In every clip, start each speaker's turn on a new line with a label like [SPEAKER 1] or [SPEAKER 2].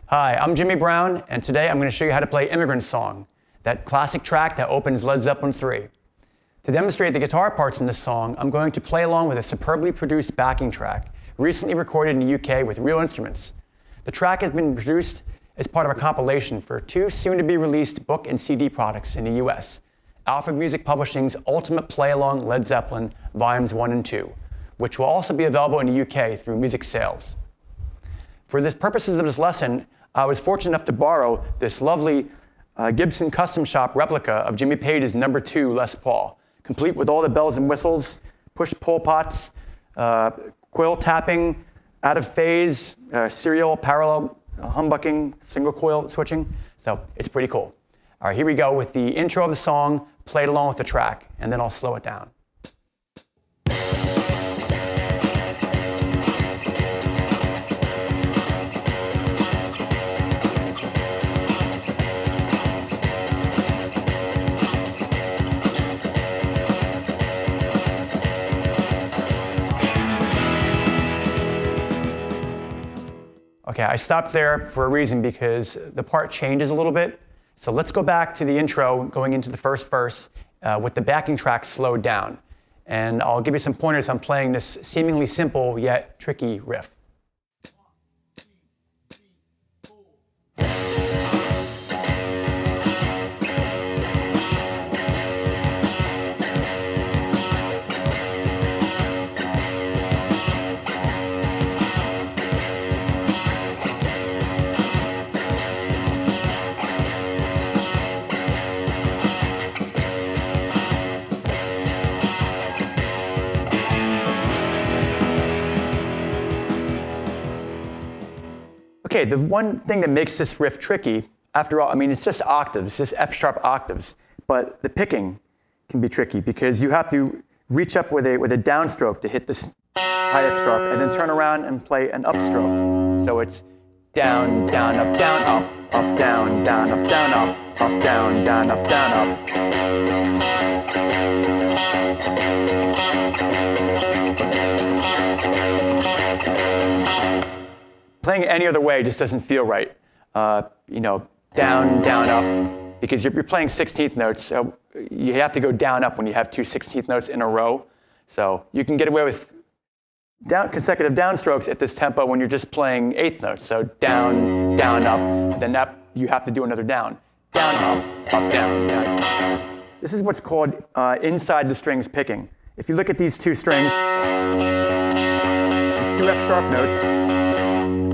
[SPEAKER 1] Hi, I'm Jimmy Brown, and today I'm going to show you how to play Immigrant Song, that classic track that opens Led Zeppelin 3. To demonstrate the guitar parts in this song, I'm going to play along with a superbly produced backing track, recently recorded in the UK with real instruments. The track has been produced as part of a compilation for two soon-to-be-released book and CD products in the US, Alfred Music Publishing's Ultimate Play-Along Led Zeppelin Volumes 1 and 2, which will also be available in the UK through music sales. For the purposes of this lesson, I was fortunate enough to borrow this lovely Gibson Custom Shop replica of Jimmy Page's No. 2 Les Paul, complete with all the bells and whistles, push-pull pots, coil tapping, out of phase, serial, parallel, humbucking, single coil switching. So it's pretty cool. All right, here we go with the intro of the song played along with the track, and then I'll slow it down. Okay, I stopped there for a reason because the part changes a little bit. So let's go back to the intro going into the first verse with the backing track slowed down. And I'll give you some pointers on playing this seemingly simple yet tricky riff. Okay, the one thing that makes this riff tricky, after all, I mean, it's just octaves, it's just F-sharp octaves, but the picking can be tricky because you have to reach up with a downstroke to hit this high F-sharp and then turn around and play an upstroke. So it's down, down, up, down, up, down, down, up, down, up, down, down, up, down, up. Playing it any other way just doesn't feel right. Down, down, up, because you're playing 16th notes, so you have to go down, up when you have two 16th notes in a row. So you can get away with consecutive downstrokes at this tempo when you're just playing 8th notes. So down, down, up, and then up, you have to do another down. Down, up, down, down, up. This is what's called inside the strings picking. If you look at these two strings, these two F-sharp notes,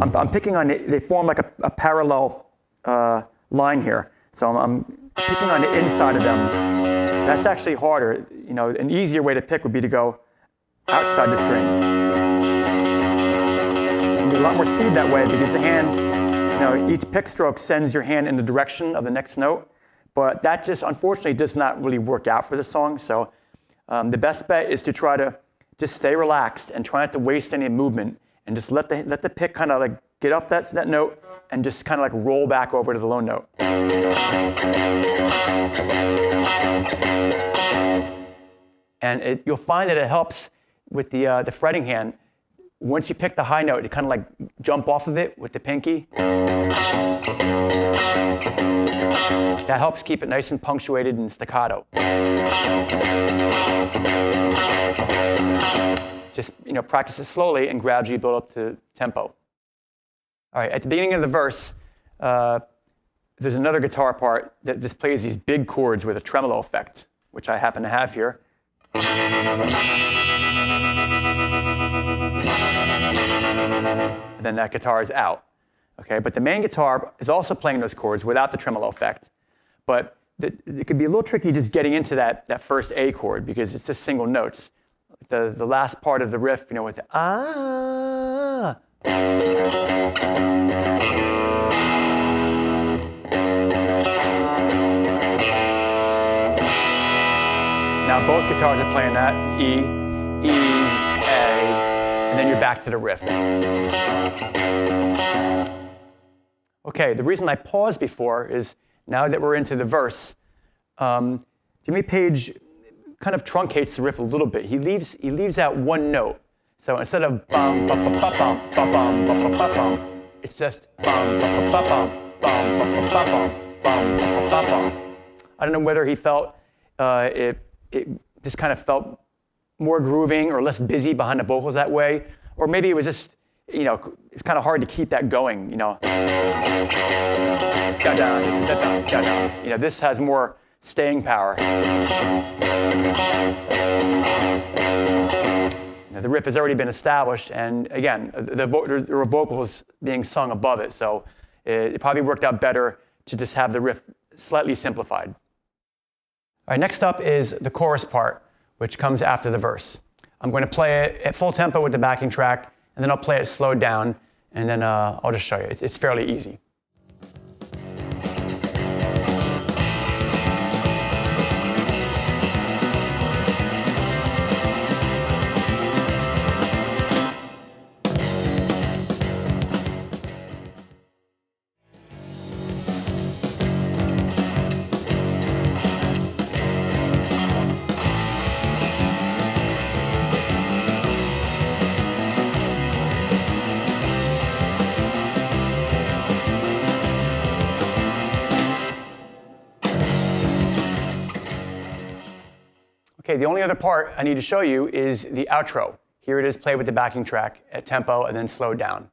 [SPEAKER 1] I'm picking on it, they form like a parallel line here. So I'm picking on the inside of them. That's actually harder. An easier way to pick would be to go outside the strings. You get a lot more speed that way because the hand, each pick stroke sends your hand in the direction of the next note. But that just, unfortunately, does not really work out for this song. So the best bet is to try to just stay relaxed and try not to waste any movement. And just let the pick kind of like get off that note and just kind of like roll back over to the low note. And you'll find that it helps with the fretting hand. Once you pick the high note, you kind of like jump off of it with the pinky. That helps keep it nice and punctuated and staccato. Just practice it slowly and gradually build up to tempo. All right, at the beginning of the verse, there's another guitar part that just plays these big chords with a tremolo effect, which I happen to have here. And then that guitar is out. Okay, but the main guitar is also playing those chords without the tremolo effect. But it could be a little tricky just getting into that first A chord because it's just single notes. The last part of the riff, with the ah. Now both guitars are playing that E, A, and then you're back to the riff. Okay, the reason I paused before is now that we're into the verse, Jimmy Page kind of truncates the riff a little bit. He leaves out one note. So instead of bum, bum, bum, bum, bum, bum, bum, bum, bum, It's just bum, bum, bum, bum, bum, bum, bum, bum, bum, bum, bum, bum. I don't know whether he felt it just kind of felt more grooving or less busy behind the vocals that way, or maybe it was just, it's kind of hard to keep that going, This has more staying power. The riff has already been established, and again, there were vocals being sung above it, so it probably worked out better to just have the riff slightly simplified. All right, next up is the chorus part, which comes after the verse. I'm going to play it at full tempo with the backing track, and then I'll play it slowed down, and then I'll just show you. It's fairly easy. Okay, the only other part I need to show you is the outro. Here it is played with the backing track at tempo and then slowed down.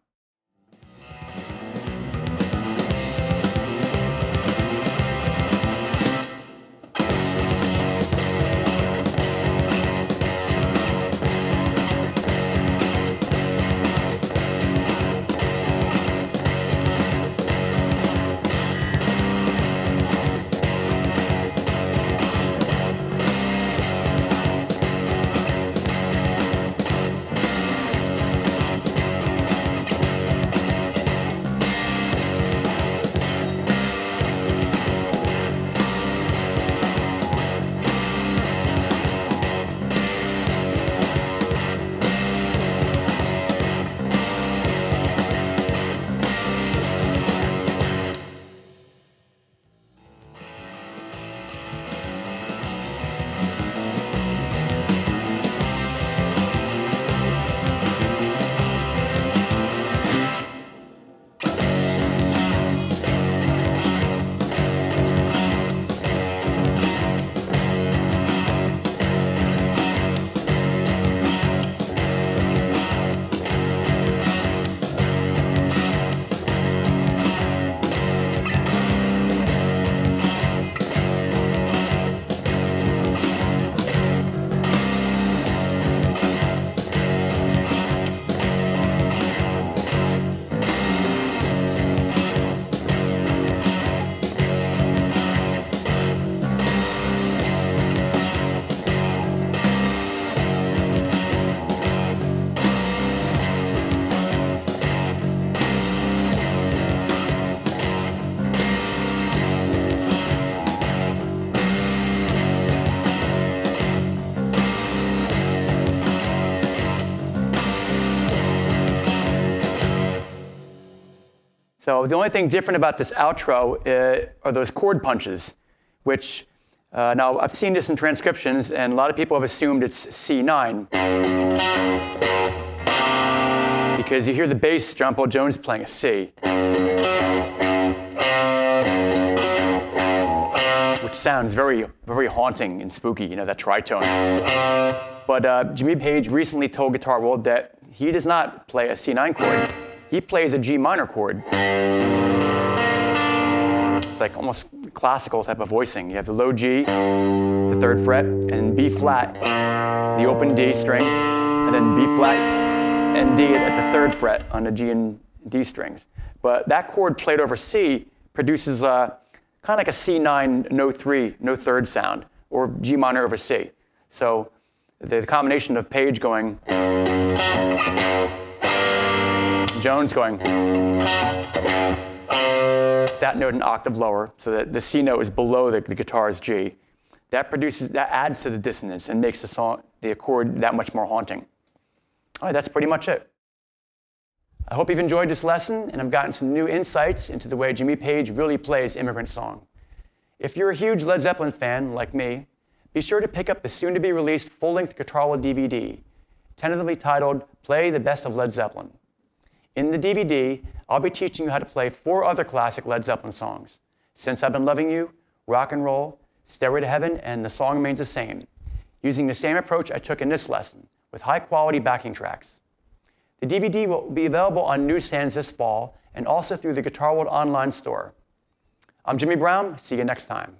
[SPEAKER 1] So the only thing different about this outro are those chord punches, which now I've seen this in transcriptions, and a lot of people have assumed it's C9 because you hear the bass, John Paul Jones playing a C, which sounds very, very haunting and spooky, that tritone. But Jimmy Page recently told Guitar World that he does not play a C9 chord. He plays a G minor chord. It's like almost classical type of voicing. You have the low G, the 3rd fret, and B flat, the open D string, and then B flat and D at the 3rd fret on the G and D strings. But that chord played over C produces kind of like a C9, no 3, no 3rd sound, or G minor over C. So the combination of Page going, Jones going, that note an octave lower, so that the C note is below the guitar's G. That adds to the dissonance and makes the chord that much more haunting. All right, that's pretty much it. I hope you've enjoyed this lesson and have gotten some new insights into the way Jimmy Page really plays Immigrant Song. If you're a huge Led Zeppelin fan, like me, be sure to pick up the soon-to-be-released full-length Guitar World DVD, tentatively titled Play the Best of Led Zeppelin. In the DVD, I'll be teaching you how to play 4 other classic Led Zeppelin songs: Since I've Been Loving You, Rock and Roll, Stairway to Heaven, and The Song Remains the Same, using the same approach I took in this lesson, with high-quality backing tracks. The DVD will be available on newsstands this fall and also through the Guitar World online store. I'm Jimmy Brown. See you next time.